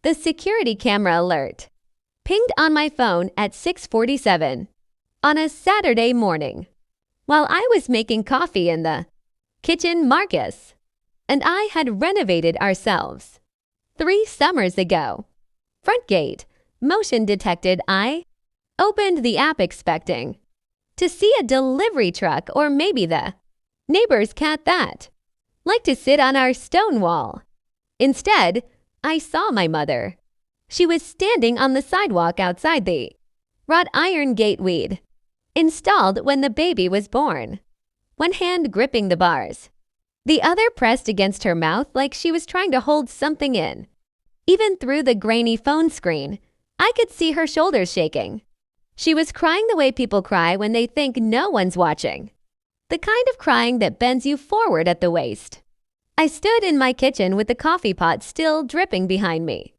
The security camera alert pinged on my phone at 6:47 on a Saturday morning. While I was making coffee in the kitchen, Marcus and I had renovated ourselves 3 summers ago. Front gate, motion detected. I opened the app expecting to see a delivery truck or maybe the neighbor's cat that liked to sit on our stone wall. Instead, I saw my mother. She was standing on the sidewalk outside the wrought iron gate we'd installed when the baby was born, one hand gripping the bars, the other pressed against her mouth like she was trying to hold something in. Even through the grainy phone screen, I could see her shoulders shaking. She was crying the way people cry when they think no one's watching. The kind of crying that bends you forward at the waist. I stood in my kitchen with the coffee pot still dripping behind me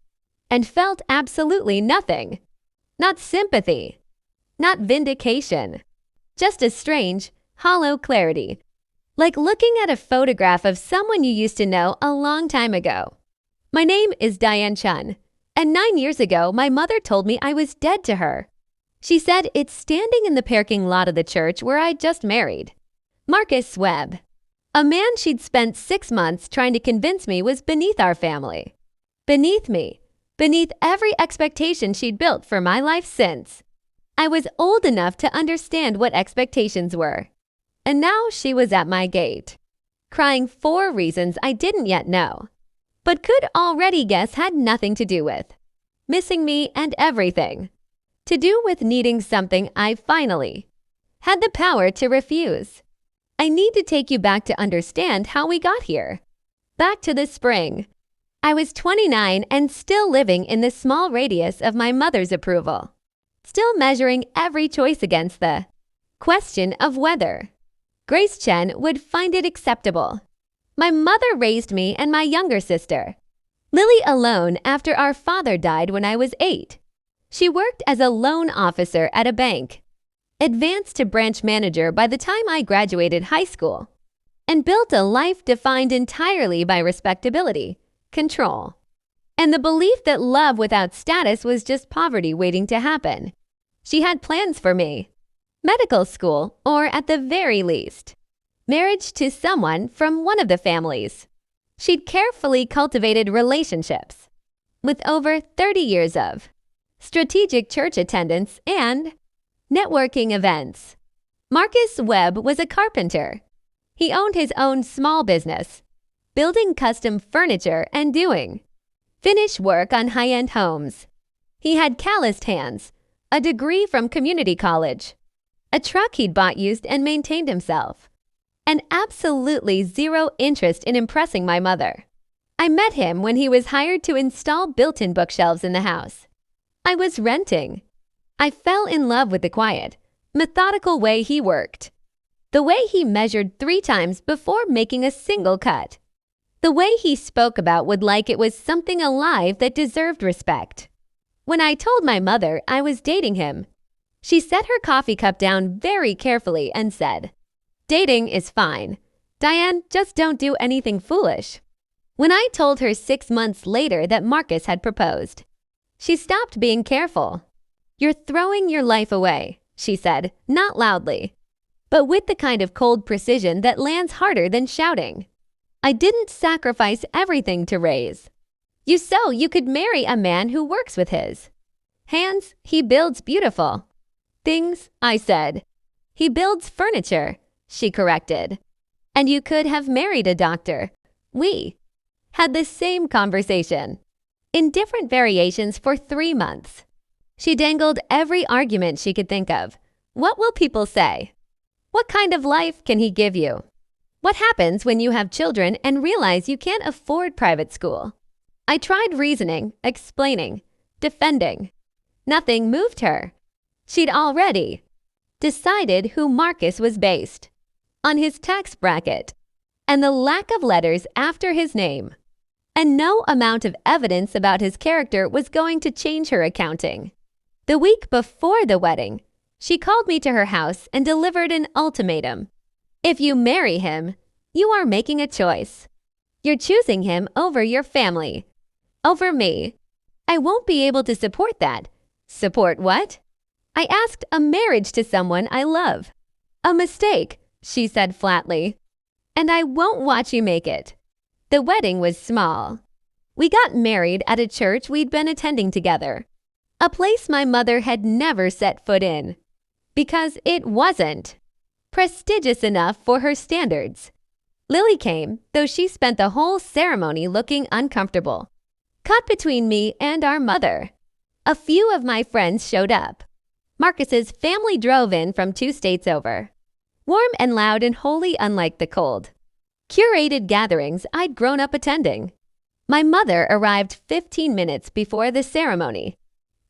and felt absolutely nothing. Not sympathy, not vindication, just a strange, hollow clarity, like looking at a photograph of someone you used to know a long time ago. My name is Diane Chun, and 9 years ago, my mother told me I was dead to her. She said it's standing in the parking lot of the church where I'd just married Marcus Webb, a man she'd spent 6 months trying to convince me was beneath our family. Beneath me, beneath every expectation she'd built for my life since. I was old enough to understand what expectations were. And now she was at my gate, crying for reasons I didn't yet know, but could already guess had nothing to do with missing me and everything to do with needing something I finally had the power to refuse. I need to take you back to understand how we got here. Back to the spring. I was 29 and still living in the small radius of my mother's approval, still measuring every choice against the question of whether Grace Chen would find it acceptable. My mother raised me and my younger sister, Lily, alone after our father died when I was 8. She worked as a loan officer at a bank, advanced to branch manager by the time I graduated high school, and built a life defined entirely by respectability, control, and the belief that love without status was just poverty waiting to happen. She had plans for me. Medical school, or at the very least, marriage to someone from one of the families. She'd carefully cultivated relationships with over 30 years of strategic church attendance and networking events. Marcus Webb was a carpenter. He owned his own small business, building custom furniture and doing finish work on high-end homes. He had calloused hands, a degree from community college, a truck he'd bought used and maintained himself, and absolutely zero interest in impressing my mother. I met him when he was hired to install built-in bookshelves in the house I was renting. I fell in love with the quiet, methodical way he worked, the way he measured 3 times before making a single cut, the way he spoke about wood like it was something alive that deserved respect. When I told my mother I was dating him, she set her coffee cup down very carefully and said, "Dating is fine. Diane, just don't do anything foolish." When I told her 6 months later that Marcus had proposed, she stopped being careful. "You're throwing your life away," she said, not loudly, but with the kind of cold precision that lands harder than shouting. "I didn't sacrifice everything to raise you so you could marry a man who works with his hands. He builds beautiful things," I said. "He builds furniture," she corrected. "And you could have married a doctor." We had the same conversation in different variations for 3 months. She dangled every argument she could think of. What will people say? What kind of life can he give you? What happens when you have children and realize you can't afford private school? I tried reasoning, explaining, defending. Nothing moved her. She'd already decided who Marcus was based on his tax bracket and the lack of letters after his name. And no amount of evidence about his character was going to change her accounting. The week before the wedding, she called me to her house and delivered an ultimatum. If you marry him, you are making a choice. You're choosing him over your family, over me. I won't be able to support that. Support what? I asked a marriage to someone I love. A mistake, she said flatly. And I won't watch you make it. The wedding was small. We got married at a church we'd been attending together. A place my mother had never set foot in. Because it wasn't prestigious enough for her standards. Lily came, though she spent the whole ceremony looking uncomfortable. Caught between me and our mother. A few of my friends showed up. Marcus's family drove in from 2 states over. Warm and loud and wholly unlike the cold, curated gatherings I'd grown up attending. My mother arrived 15 minutes before the ceremony.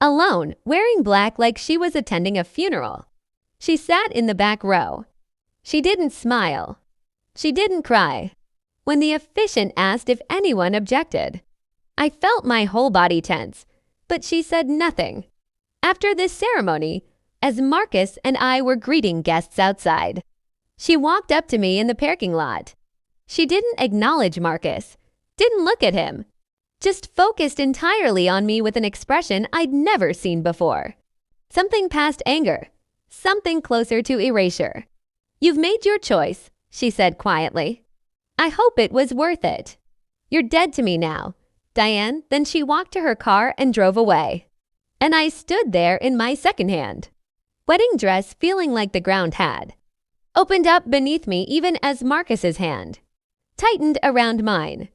Alone, wearing black like she was attending a funeral. She sat in the back row. She didn't smile. She didn't cry. When the officiant asked if anyone objected, I felt my whole body tense, but she said nothing. After this ceremony, as Marcus and I were greeting guests outside, she walked up to me in the parking lot. She didn't acknowledge Marcus, didn't look at him, just focused entirely on me with an expression I'd never seen before. Something past anger, something closer to erasure. You've made your choice, she said quietly. I hope it was worth it. You're dead to me now, Diane. Then she walked to her car and drove away. And I stood there in my secondhand wedding dress, feeling like the ground had opened up beneath me even as Marcus's hand tightened around mine,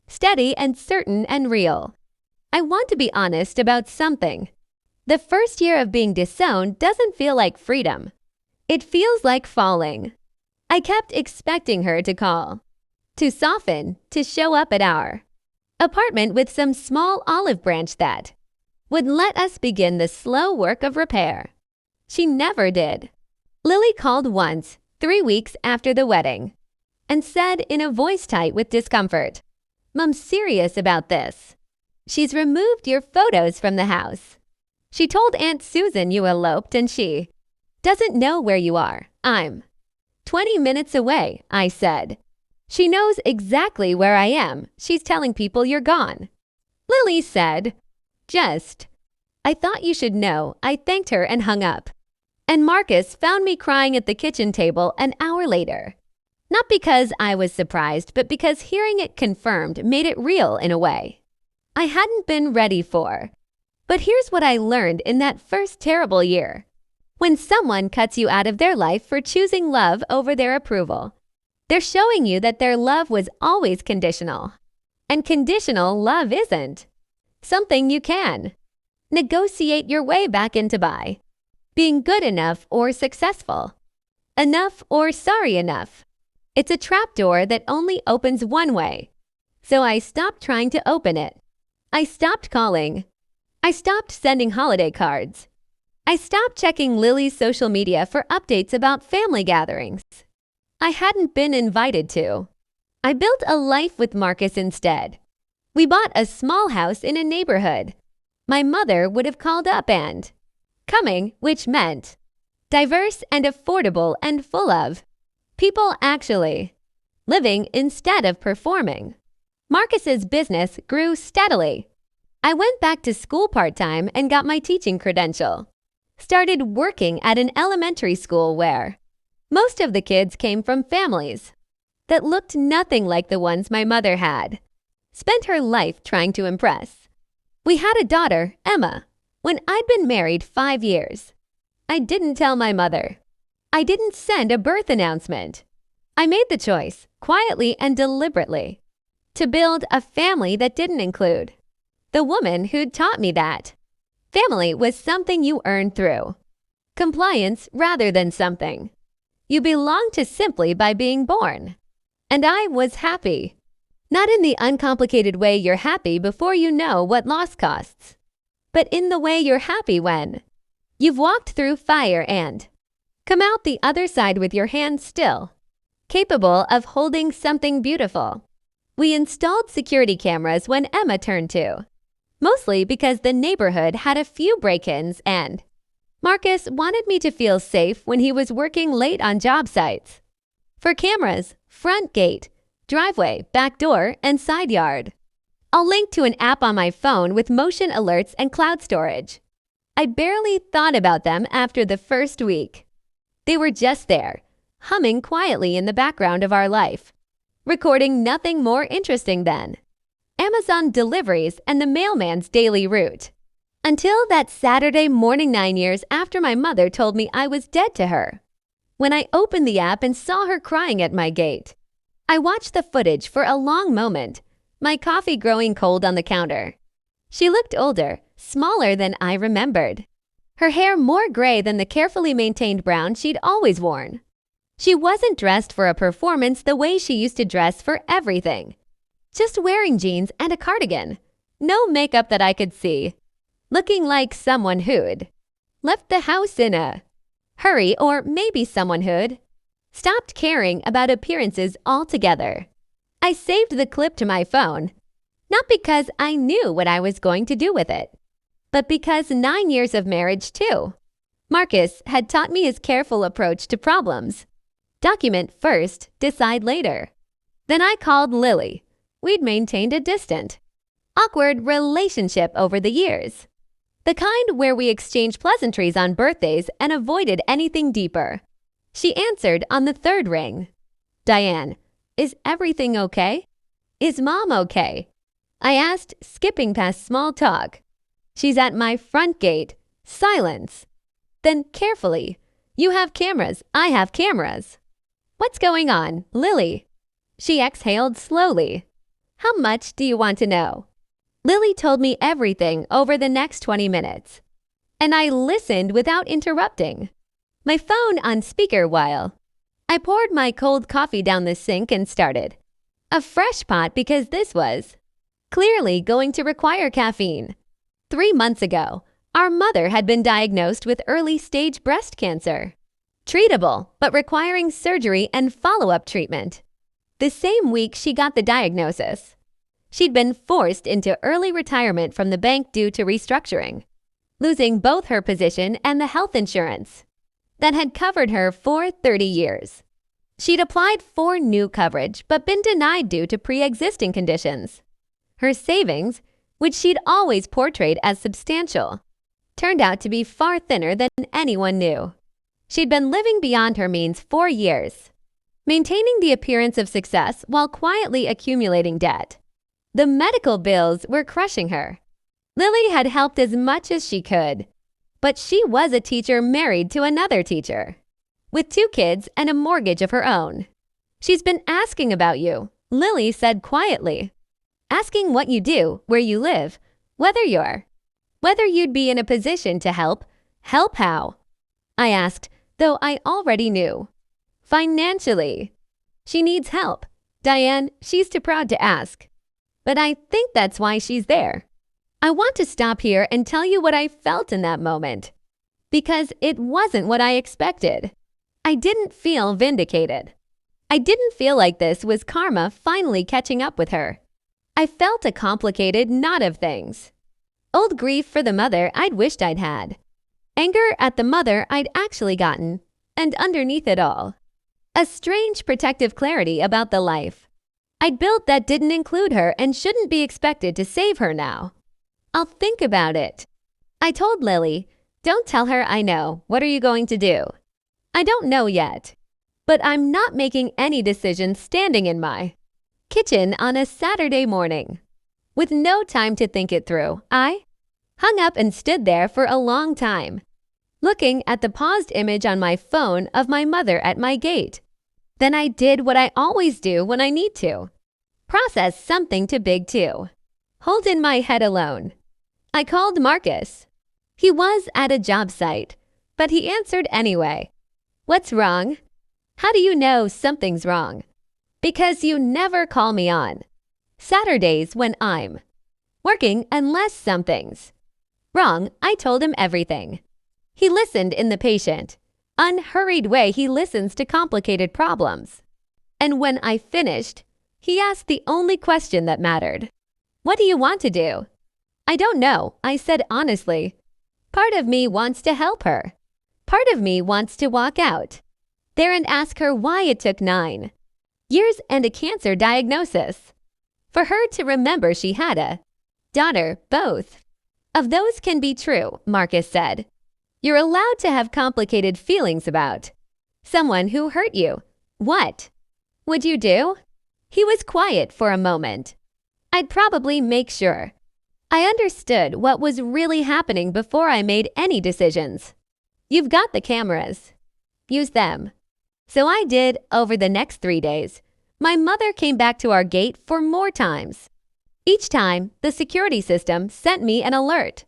steady and certain and real. I want to be honest about something. The first year of being disowned doesn't feel like freedom. It feels like falling. I kept expecting her to call, to soften, to show up at our apartment with some small olive branch that would let us begin the slow work of repair. She never did. Lily called once, 3 weeks after the wedding, and said in a voice tight with discomfort, Mom's serious about this. She's removed your photos from the house. She told Aunt Susan you eloped and she doesn't know where you are. I'm 20 minutes away, I said. She knows exactly where I am. She's telling people you're gone. Lily said, I thought you should know. I thanked her and hung up. And Marcus found me crying at the kitchen table an hour later. Not because I was surprised, but because hearing it confirmed made it real in a way I hadn't been ready for. But here's what I learned in that first terrible year. When someone cuts you out of their life for choosing love over their approval, they're showing you that their love was always conditional. And conditional love isn't something you can negotiate your way back into by being good enough or successful, enough or sorry enough. It's a trapdoor that only opens one way. So I stopped trying to open it. I stopped calling. I stopped sending holiday cards. I stopped checking Lily's social media for updates about family gatherings I hadn't been invited to. I built a life with Marcus instead. We bought a small house in a neighborhood my mother would have called up and coming, which meant diverse and affordable and full of people actually living instead of performing. Marcus's business grew steadily. I went back to school part-time and got my teaching credential. Started working at an elementary school where most of the kids came from families that looked nothing like the ones my mother had spent her life trying to impress. We had a daughter, Emma, when I'd been married 5 years. I didn't tell my mother. I didn't send a birth announcement. I made the choice, quietly and deliberately, to build a family that didn't include the woman who'd taught me that family was something you earned through compliance rather than something you belong to simply by being born. And I was happy. Not in the uncomplicated way you're happy before you know what loss costs, but in the way you're happy when you've walked through fire and come out the other side with your hands still, capable of holding something beautiful. We installed security cameras when Emma turned 2, mostly because the neighborhood had a few break-ins and Marcus wanted me to feel safe when he was working late on job sites. For cameras, front gate, driveway, back door, and side yard. I'll link to an app on my phone with motion alerts and cloud storage. I barely thought about them after the first week. They were just there, humming quietly in the background of our life, recording nothing more interesting than Amazon deliveries and the mailman's daily route. Until that Saturday morning 9 years after my mother told me I was dead to her. When I opened the app and saw her crying at my gate, I watched the footage for a long moment, my coffee growing cold on the counter. She looked older, smaller than I remembered. Her hair more gray than the carefully maintained brown she'd always worn. She wasn't dressed for a performance the way she used to dress for everything. Just wearing jeans and a cardigan. No makeup that I could see. Looking like someone who'd left the house in a hurry, or maybe someone who'd stopped caring about appearances altogether. I saved the clip to my phone, not because I knew what I was going to do with it, but because 9 years of marriage too. Marcus had taught me his careful approach to problems. Document first, decide later. Then I called Lily. We'd maintained a distant, awkward relationship over the years. The kind where we exchanged pleasantries on birthdays and avoided anything deeper. She answered on the third ring. Diane, is everything okay? Is Mom okay? I asked, skipping past small talk. She's at my front gate. Silence. Then carefully. You have cameras. I have cameras. What's going on, Lily? She exhaled slowly. How much do you want to know? Lily told me everything over the next 20 minutes, and I listened without interrupting, my phone on speaker while I poured my cold coffee down the sink and started a fresh pot because this was clearly going to require caffeine. 3 months ago, our mother had been diagnosed with early-stage breast cancer, treatable but requiring surgery and follow-up treatment. The same week she got the diagnosis, she'd been forced into early retirement from the bank due to restructuring, losing both her position and the health insurance that had covered her for 30 years. She'd applied for new coverage but been denied due to pre-existing conditions. Her savings, which she'd always portrayed as substantial, turned out to be far thinner than anyone knew. She'd been living beyond her means for years, maintaining the appearance of success while quietly accumulating debt. The medical bills were crushing her. Lily had helped as much as she could, but she was a teacher married to another teacher, with 2 kids and a mortgage of her own. She's been asking about you, Lily said quietly. Asking what you do, where you live, whether you'd be in a position to help how? I asked, though I already knew. Financially. She needs help. Diane, she's too proud to ask. But I think that's why she's there. I want to stop here and tell you what I felt in that moment, because it wasn't what I expected. I didn't feel vindicated. I didn't feel like this was karma finally catching up with her. I felt a complicated knot of things. Old grief for the mother I'd wished I'd had. Anger at the mother I'd actually gotten. And underneath it all, a strange protective clarity about the life I'd built that didn't include her and shouldn't be expected to save her now. I'll think about it. I told Lily, don't tell her I know. What are you going to do? I don't know yet. But I'm not making any decisions standing in my kitchen on a Saturday morning. With no time to think it through, I hung up and stood there for a long time, looking at the paused image on my phone of my mother at my gate. Then I did what I always do when I need to. Process something too big to hold in my head alone. I called Marcus. He was at a job site, but he answered anyway. What's wrong? How do you know something's wrong? Because you never call me on Saturdays when I'm working unless something's wrong. I told him everything. He listened in the patient, unhurried way he listens to complicated problems. And when I finished, he asked the only question that mattered. What do you want to do? I don't know, I said honestly. Part of me wants to help her. Part of me wants to walk out there and ask her why it took 9 years and a cancer diagnosis For her to remember she had a daughter, both of those can be true, Marcus said. You're allowed to have complicated feelings about someone who hurt you. What would you do? He was quiet for a moment. I'd probably make sure I understood what was really happening before I made any decisions. You've got the cameras. Use them. So I did over the next 3 days. My mother came back to our gate for more times. Each time, the security system sent me an alert.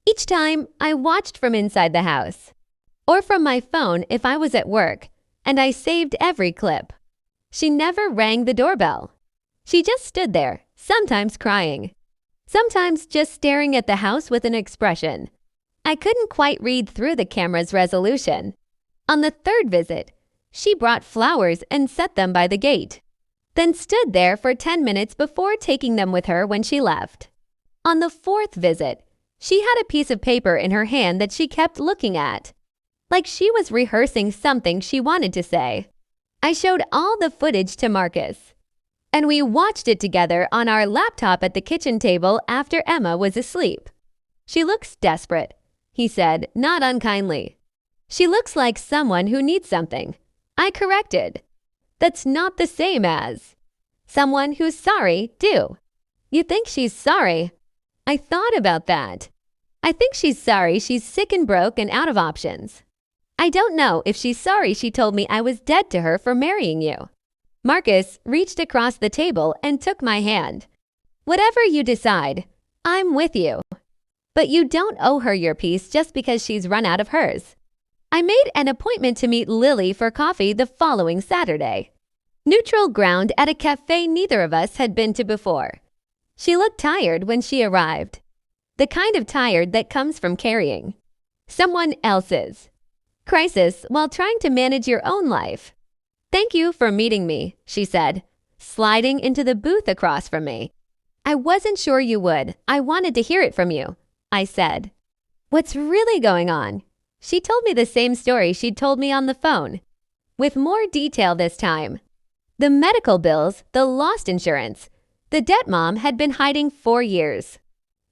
Each time, I watched from inside the house, or from my phone if I was at work, and I saved every clip. She never rang the doorbell. She just stood there, sometimes crying, sometimes just staring at the house with an expression. I couldn't quite read through the camera's resolution. On the 3rd visit, she brought flowers and set them by the gate, then stood there for 10 minutes before taking them with her when she left. On the 4th visit, she had a piece of paper in her hand that she kept looking at, like she was rehearsing something she wanted to say. I showed all the footage to Marcus, and we watched it together on our laptop at the kitchen table after Emma was asleep. She looks desperate, he said, not unkindly. She looks like someone who needs something. I corrected. That's not the same as someone who's sorry, do. You think she's sorry? I thought about that. I think she's sorry she's sick and broke and out of options. I don't know if she's sorry she told me I was dead to her for marrying you. Marcus reached across the table and took my hand. Whatever you decide, I'm with you. But you don't owe her your piece just because she's run out of hers. I made an appointment to meet Lily for coffee the following Saturday. Neutral ground at a cafe neither of us had been to before. She looked tired when she arrived. The kind of tired that comes from carrying someone else's crisis while trying to manage your own life. Thank you for meeting me, she said, sliding into the booth across from me. I wasn't sure you would. I wanted to hear it from you, I said. What's really going on? She told me the same story she'd told me on the phone, with more detail this time. The medical bills, the lost insurance, the debt Mom had been hiding 4 years.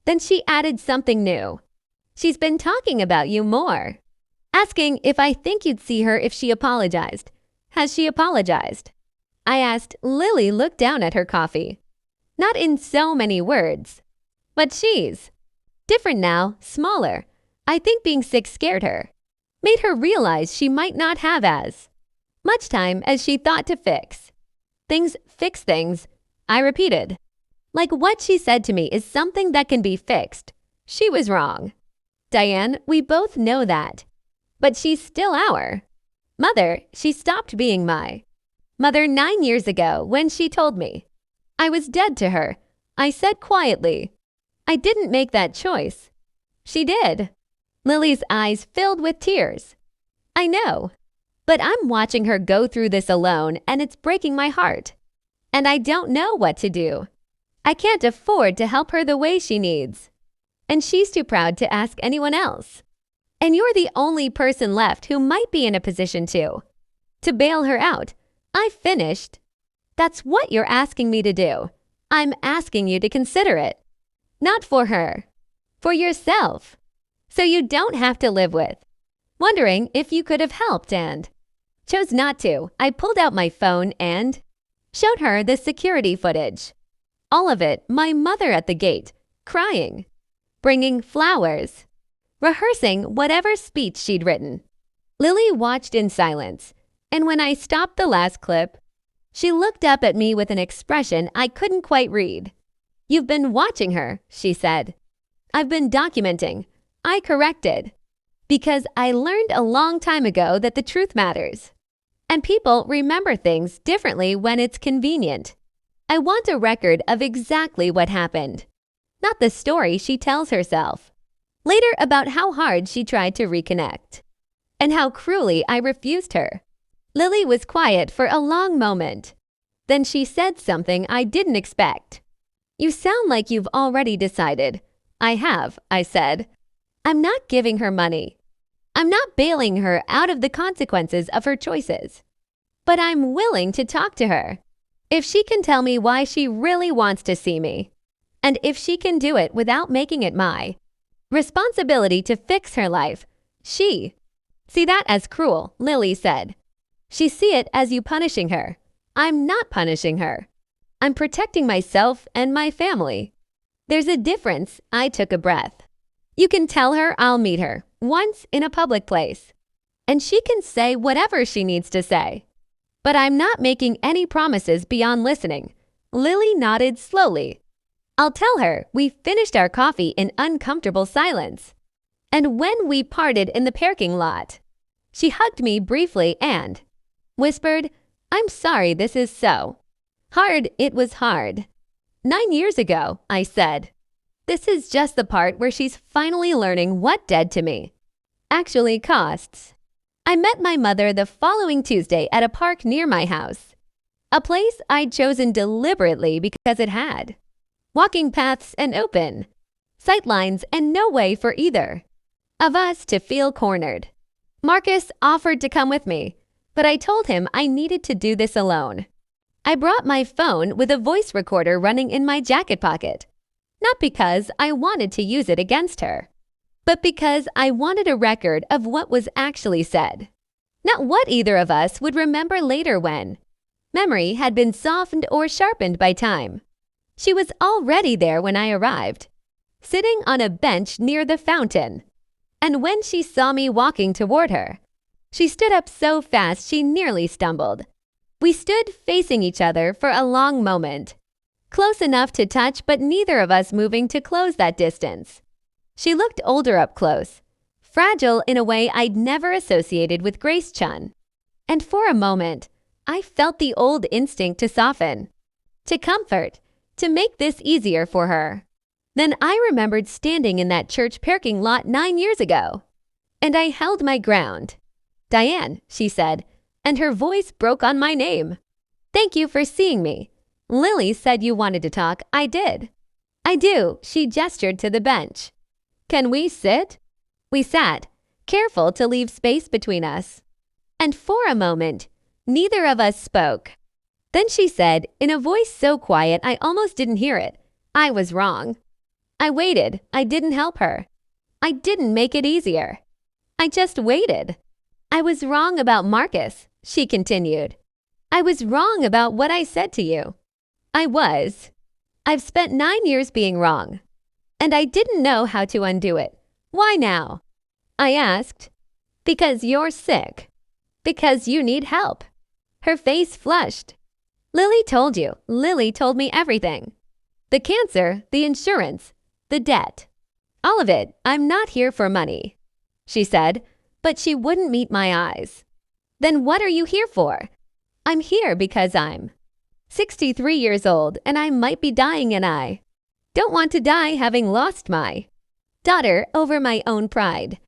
Then she added something new. She's been talking about you more, asking if I think you'd see her if she apologized. Has she apologized? I asked. Lily looked down at her coffee. Not in so many words, but she's different now, smaller. I think being sick scared her, made her realize she might not have as much time as she thought to fix things, I repeated. Like what she said to me is something that can be fixed. She was wrong. Diane, we both know that. But she's still our mother. She stopped being my mother 9 years ago when she told me I was dead to her. I said quietly, I didn't make that choice. She did. Lily's eyes filled with tears. I know, but I'm watching her go through this alone and it's breaking my heart. And I don't know what to do. I can't afford to help her the way she needs. And she's too proud to ask anyone else. And you're the only person left who might be in a position to bail her out. I finished. That's what you're asking me to do. I'm asking you to consider it. Not for her. For yourself. So you don't have to live with wondering if you could have helped and chose not to. I pulled out my phone and showed her the security footage. All of it, my mother at the gate, crying, bringing flowers, rehearsing whatever speech she'd written. Lily watched in silence, and when I stopped the last clip, she looked up at me with an expression I couldn't quite read. You've been watching her, she said. I've been documenting. I corrected. Because I learned a long time ago that the truth matters. And people remember things differently when it's convenient. I want a record of exactly what happened, not the story she tells herself later about how hard she tried to reconnect and how cruelly I refused her. Lily was quiet for a long moment. Then she said something I didn't expect. You sound like you've already decided. I have, I said. I'm not giving her money. I'm not bailing her out of the consequences of her choices. But I'm willing to talk to her. If she can tell me why she really wants to see me, and if she can do it without making it my responsibility to fix her life, she see that as cruel, Lily said. She see it as you punishing her. I'm not punishing her. I'm protecting myself and my family. There's a difference. I took a breath. You can tell her I'll meet her once in a public place, and she can say whatever she needs to say. But I'm not making any promises beyond listening. Lily nodded slowly. I'll tell her we finished our coffee in uncomfortable silence. And when we parted in the parking lot, she hugged me briefly and whispered, I'm sorry this is so hard. It was hard 9 years ago, I said. This is just the part where she's finally learning what dead to me actually costs. I met my mother the following Tuesday at a park near my house, a place I'd chosen deliberately because it had walking paths and open sightlines and no way for either of us to feel cornered. Marcus offered to come with me, but I told him I needed to do this alone. I brought my phone with a voice recorder running in my jacket pocket, not because I wanted to use it against her, but because I wanted a record of what was actually said, not what either of us would remember later when memory had been softened or sharpened by time. She was already there when I arrived, sitting on a bench near the fountain. And when she saw me walking toward her, she stood up so fast she nearly stumbled. We stood facing each other for a long moment, close enough to touch but neither of us moving to close that distance. She looked older up close, fragile in a way I'd never associated with Grace Chun. And for a moment, I felt the old instinct to soften, to comfort, to make this easier for her. Then I remembered standing in that church parking lot 9 years ago, and I held my ground. Diane, she said, and her voice broke on my name. Thank you for seeing me. Lily said you wanted to talk. I did. I do, she gestured to the bench. Can we sit? We sat, careful to leave space between us. And for a moment, neither of us spoke. Then she said, in a voice so quiet I almost didn't hear it, I was wrong. I waited. I didn't help her. I didn't make it easier. I just waited. I was wrong about Marcus, she continued. I was wrong about what I said to you. I was. I've spent 9 years being wrong, and I didn't know how to undo it. Why now? I asked. Because you're sick. Because you need help. Her face flushed. Lily told you. Lily told me everything. The cancer, the insurance, the debt. All of it. I'm not here for money, she said, but she wouldn't meet my eyes. Then what are you here for? I'm here because I'm 63 years old and I might be dying and I don't want to die having lost my daughter over my own pride.